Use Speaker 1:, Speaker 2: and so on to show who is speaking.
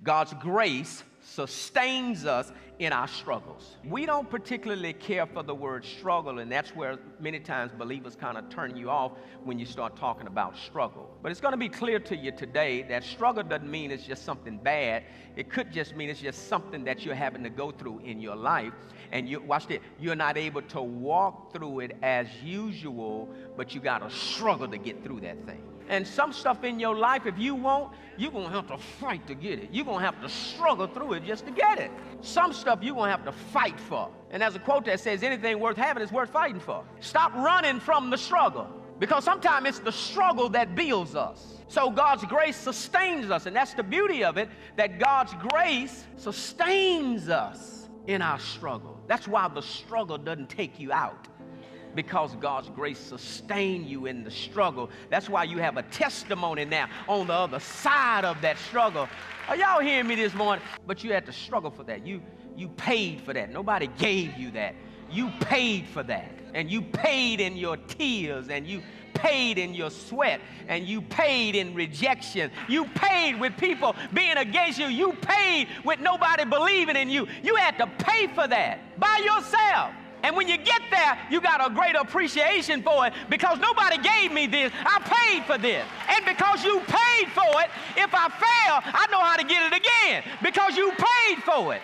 Speaker 1: God's grace sustains us in our struggles. We don't particularly care for the word struggle, and that's where many times believers kind of turn you off when you start talking about struggle. But it's going to be clear to you today that struggle doesn't mean it's just something bad. It could just mean it's just something that you're having to go through in your life, and you're not able to walk through it as usual, but you got to struggle to get through that thing. And some stuff in your life, if you want, you're going to have to fight to get it. You're going to have to struggle through it just to get it. Some stuff you're going to have to fight for. And there's a quote that says, anything worth having is worth fighting for. Stop running from the struggle, because sometimes it's the struggle that builds us. So God's grace sustains us, and that's the beauty of it, that God's grace sustains us in our struggle. That's why the struggle doesn't take you out, because God's grace sustained you in the struggle. That's why you have a testimony now on the other side of that struggle. Are y'all hearing me this morning? But you had to struggle for that. You paid for that. Nobody gave you that. You paid for that. And you paid in your tears, and you paid in your sweat, and you paid in rejection. You paid with people being against you. You paid with nobody believing in you. You had to pay for that by yourself. And when you get there, you got a great appreciation for it, because nobody gave me this. I paid for this. And because you paid for it, if I fail, I know how to get it again, because you paid for it.